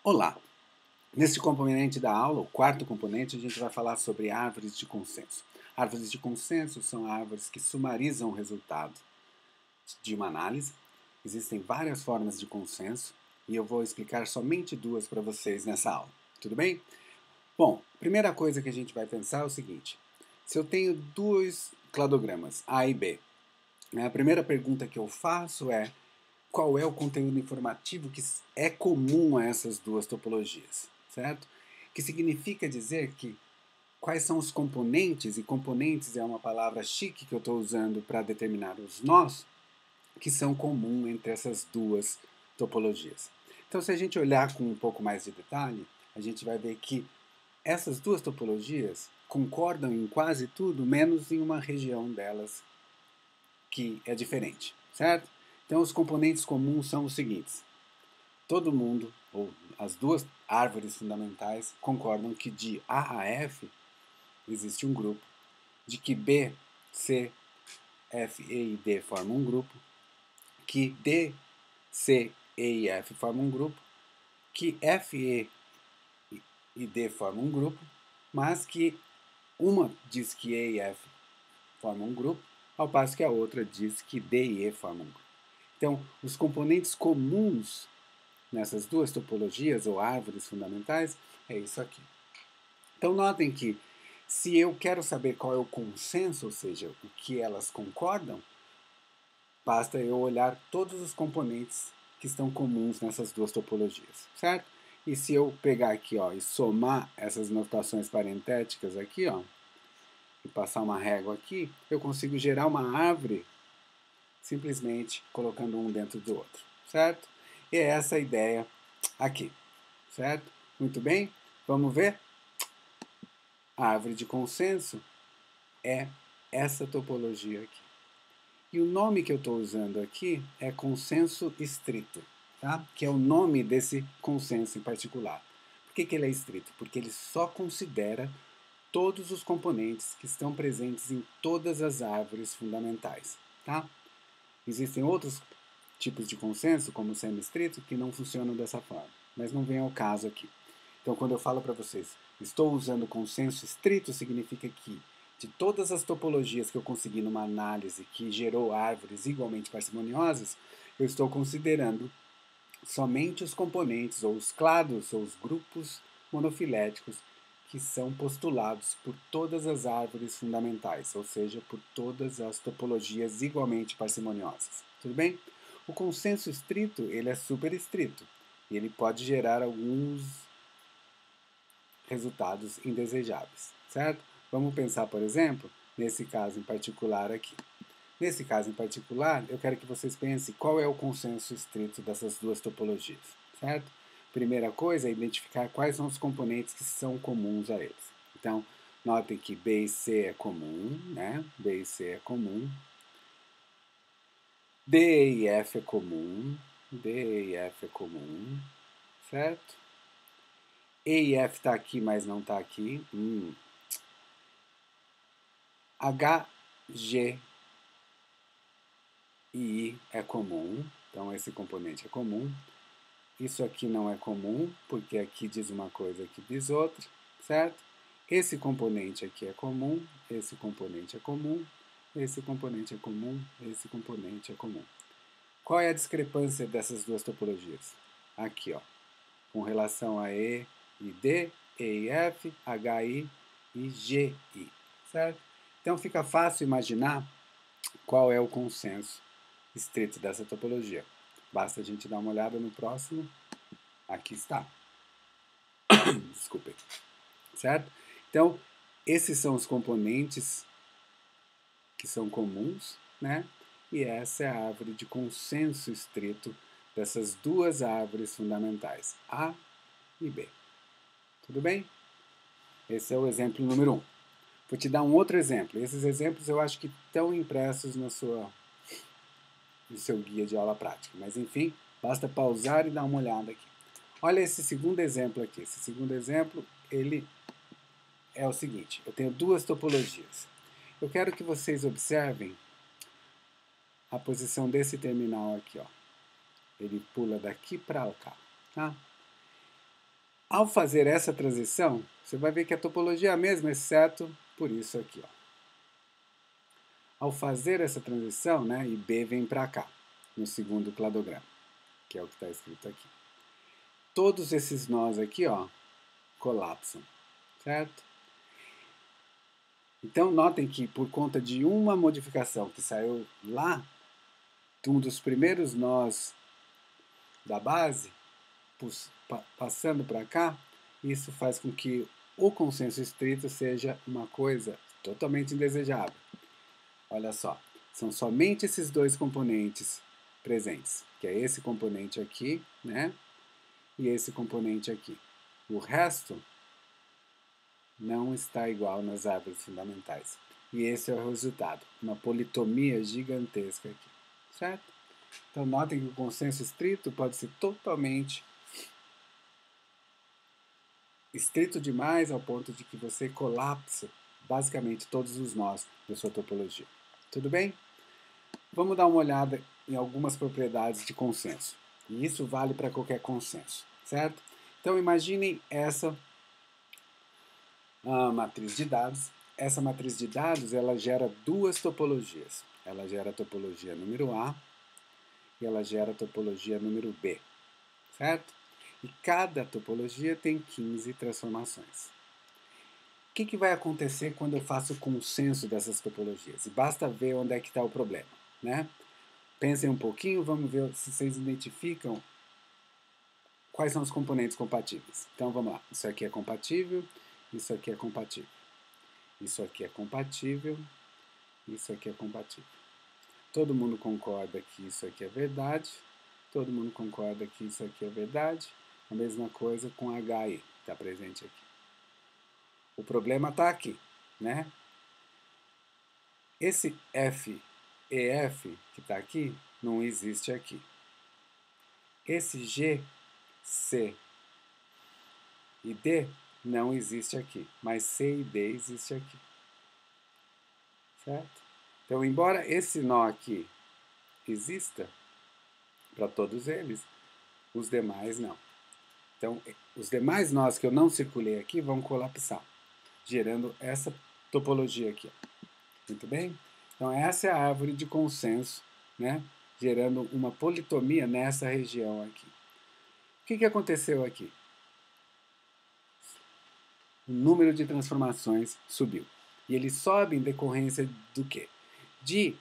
Olá! Neste componente da aula, o quarto componente, a gente vai falar sobre árvores de consenso. Árvores de consenso são árvores que sumarizam o resultado de uma análise. Existem várias formas de consenso e eu vou explicar somente duas para vocês nessa aula. Tudo bem? Bom, a primeira coisa que a gente vai pensar é o seguinte: se eu tenho dois cladogramas, A e B, a primeira pergunta que eu faço é: qual é o conteúdo informativo que é comum a essas duas topologias, certo? Que significa dizer que quais são os componentes, e componentes é uma palavra chique que eu estou usando para determinar os nós, que são comuns entre essas duas topologias. Então, se a gente olhar com um pouco mais de detalhe, a gente vai ver que essas duas topologias concordam em quase tudo, menos em uma região delas que é diferente, certo? Então, os componentes comuns são os seguintes: todo mundo, ou as duas árvores fundamentais, concordam que de A a F existe um grupo, de que B, C, F, E e D formam um grupo, que D, C, E e F formam um grupo, que F, E D formam um grupo, mas que uma diz que E e F formam um grupo, ao passo que a outra diz que D e E formam um grupo. Então, os componentes comuns nessas duas topologias ou árvores fundamentais é isso aqui. Então, notem que se eu quero saber qual é o consenso, ou seja, o que elas concordam, basta eu olhar todos os componentes que estão comuns nessas duas topologias, certo? E se eu pegar aqui, ó, e somar essas notações parentéticas aqui, ó, e passar uma régua aqui, eu consigo gerar uma árvore simplesmente colocando um dentro do outro, certo? E é essa a ideia aqui, certo? Muito bem, vamos ver? A árvore de consenso é essa topologia aqui. E o nome que eu estou usando aqui é consenso estrito, tá? Que é o nome desse consenso em particular. Por que ele é estrito? Porque ele só considera todos os componentes que estão presentes em todas as árvores fundamentais, tá? Existem outros tipos de consenso, como o semi-estrito, que não funcionam dessa forma, mas não vem ao caso aqui. Então, quando eu falo para vocês, estou usando consenso estrito, significa que de todas as topologias que eu consegui numa análise que gerou árvores igualmente parcimoniosas, eu estou considerando somente os componentes, ou os clados, ou os grupos monofiléticos que são postulados por todas as árvores fundamentais, ou seja, por todas as topologias igualmente parcimoniosas. Tudo bem? O consenso estrito, ele é super estrito e ele pode gerar alguns resultados indesejáveis, certo? Vamos pensar, por exemplo, nesse caso em particular aqui. Nesse caso em particular, eu quero que vocês pensem qual é o consenso estrito dessas duas topologias, certo? Primeira coisa é identificar quais são os componentes que são comuns a eles. Então, notem que B e C é comum, né? B e C é comum. D e F é comum. D e F é comum, certo? E e F está aqui, mas não está aqui. H, G e I é comum, então esse componente é comum. Isso aqui não é comum, porque aqui diz uma coisa, aqui diz outra, certo? Esse componente aqui é comum, esse componente é comum, esse componente é comum, esse componente é comum. Qual é a discrepância dessas duas topologias? Aqui, ó, com relação a E e D, E e F, H, I e G, I, certo? Então fica fácil imaginar qual é o consenso estrito dessa topologia. Basta a gente dar uma olhada no próximo. Aqui está. Desculpem. Certo? Então, esses são os componentes que são comuns, né? E essa é a árvore de consenso estrito dessas duas árvores fundamentais, A e B. Tudo bem? Esse é o exemplo número 1. Vou te dar um outro exemplo. Esses exemplos eu acho que estão impressos no seu guia de aula prática. Mas, enfim, basta pausar e dar uma olhada aqui. Olha esse segundo exemplo aqui. Esse segundo exemplo, ele é o seguinte. Eu tenho duas topologias. Eu quero que vocês observem a posição desse terminal aqui, ó. Ele pula daqui para cá, tá? Ao fazer essa transição, você vai ver que a topologia é a mesma, exceto por isso aqui. Ó. Ao fazer essa transição, né, e B vem para cá, no segundo cladograma, que é o que está escrito aqui. Todos esses nós aqui, ó, colapsam, certo? Então, notem que por conta de uma modificação que saiu lá, um dos primeiros nós da base, passando para cá, isso faz com que o consenso estrito seja uma coisa totalmente indesejável. Olha só, são somente esses dois componentes presentes, que é esse componente aqui, né, e esse componente aqui. O resto não está igual nas árvores fundamentais. E esse é o resultado, uma politomia gigantesca aqui, certo? Então notem que o consenso estrito pode ser totalmente estrito demais ao ponto de que você colapsa basicamente todos os nós da sua topologia. Tudo bem? Vamos dar uma olhada em algumas propriedades de consenso. E isso vale para qualquer consenso, certo? Então imaginem essa matriz de dados. Essa matriz de dados ela gera duas topologias. Ela gera a topologia número A e ela gera a topologia número B, certo? E cada topologia tem 15 transformações. O que vai acontecer quando eu faço o consenso dessas topologias? E basta ver onde é que está o problema, né? Pensem um pouquinho, vamos ver se vocês identificam quais são os componentes compatíveis. Então vamos lá, isso aqui é compatível, isso aqui é compatível, isso aqui é compatível, isso aqui é compatível. Todo mundo concorda que isso aqui é verdade, todo mundo concorda que isso aqui é verdade, a mesma coisa com HE, está presente aqui. O problema está aqui, né? Esse FEF que está aqui não existe aqui. Esse G, C e D não existe aqui, mas C e D existe aqui, certo? Então, embora esse nó aqui exista para todos eles, os demais não. Então, os demais nós que eu não circulei aqui vão colapsar, gerando essa topologia aqui. Muito bem? Então, essa é a árvore de consenso, né? Gerando uma politomia nessa região aqui. O que aconteceu aqui? O número de transformações subiu. E ele sobe em decorrência do quê? De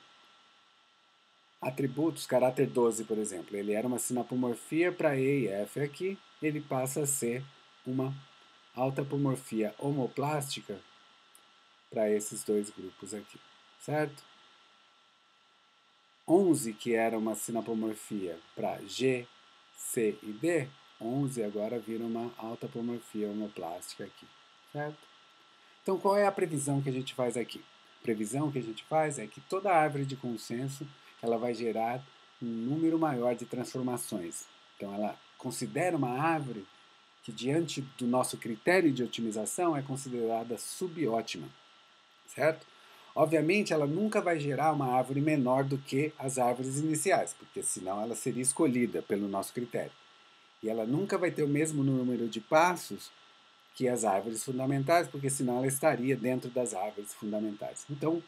atributos, caráter 12, por exemplo. Ele era uma sinapomorfia para E e F aqui, ele passa a ser uma autapomorfia homoplástica para esses dois grupos aqui, certo? 11, que era uma sinapomorfia para G, C e D, 11 agora vira uma autapomorfia homoplástica aqui, certo? Então, qual é a previsão que a gente faz aqui? A previsão que a gente faz é que toda árvore de consenso ela vai gerar um número maior de transformações. Então, ela considera uma árvore que, diante do nosso critério de otimização, é considerada subótima, certo? Obviamente, ela nunca vai gerar uma árvore menor do que as árvores iniciais, porque senão ela seria escolhida pelo nosso critério. E ela nunca vai ter o mesmo número de passos que as árvores fundamentais, porque senão ela estaria dentro das árvores fundamentais. Então,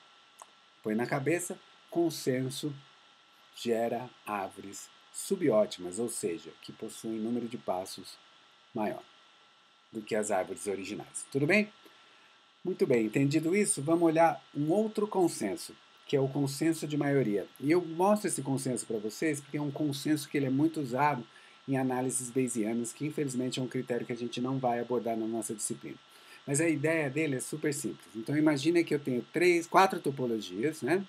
põe na cabeça, consenso gera árvores subótimas, ou seja, que possuem número de passos maior do que as árvores originais. Tudo bem? Muito bem, entendido isso, vamos olhar um outro consenso, que é o consenso de maioria. E eu mostro esse consenso para vocês porque é um consenso que ele é muito usado em análises bayesianas, que infelizmente é um critério que a gente não vai abordar na nossa disciplina. Mas a ideia dele é super simples. Então imagine que eu tenho 4 topologias, né?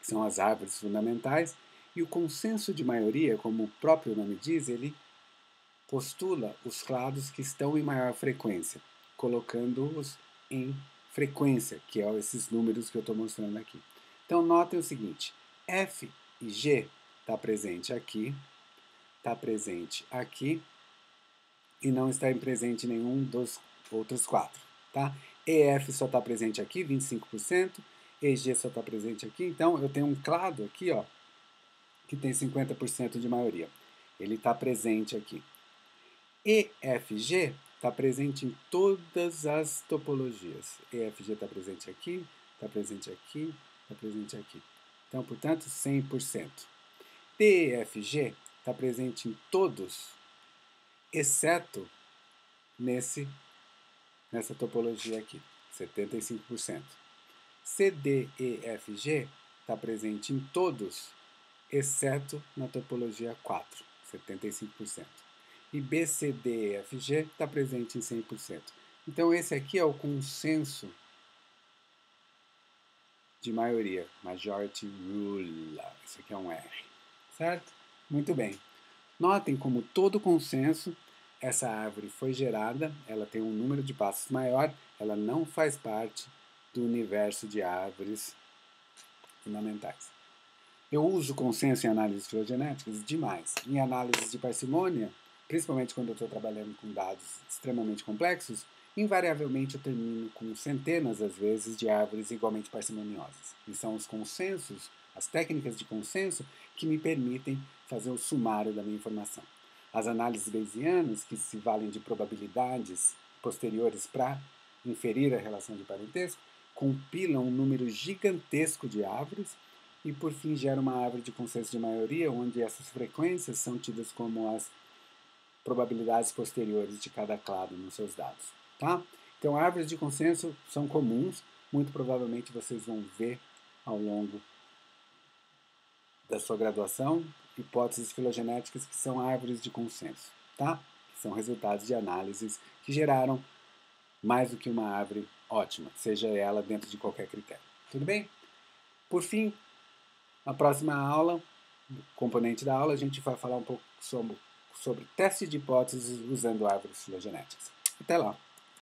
Que são as árvores fundamentais, e o consenso de maioria, como o próprio nome diz, ele postula os clados que estão em maior frequência, colocando-os em frequência, que é esses números que eu estou mostrando aqui. Então notem o seguinte, F e G está presente aqui, está presente aqui, e não está presente nenhum dos outros 4. Tá? EF só está presente aqui, 25%, EG só está presente aqui, então eu tenho um clado aqui, ó, que tem 50% de maioria. Ele está presente aqui. EFG está presente em todas as topologias. EFG está presente aqui, está presente aqui, está presente aqui. Então, portanto, 100%. DEFG está presente em todos, exceto nessa topologia aqui, 75%. CDEFG está presente em todos, exceto na topologia 4, 75%. E BCDEFG está presente em 100%. Então, esse aqui é o consenso de maioria, Majority Rule. Esse aqui é um R, certo? Muito bem. Notem como todo consenso, essa árvore foi gerada, ela tem um número de passos maior, ela não faz parte do universo de árvores fundamentais. Eu uso consenso em análises filogenéticas demais. Em análises de parcimônia, principalmente quando eu estou trabalhando com dados extremamente complexos, invariavelmente eu termino com centenas, às vezes, de árvores igualmente parcimoniosas. E são os consensos, as técnicas de consenso, que me permitem fazer o sumário da minha informação. As análises bayesianas, que se valem de probabilidades posteriores para inferir a relação de parentesco, compilam um número gigantesco de árvores e, por fim, gera uma árvore de consenso de maioria, onde essas frequências são tidas como as probabilidades posteriores de cada clado nos seus dados. Tá? Então, árvores de consenso são comuns, muito provavelmente vocês vão ver ao longo da sua graduação hipóteses filogenéticas que são árvores de consenso, tá? Que são resultados de análises que geraram mais do que uma árvore ótima, seja ela dentro de qualquer critério. Tudo bem? Por fim, na próxima aula, componente da aula, a gente vai falar um pouco sobre teste de hipóteses usando árvores filogenéticas. Até lá!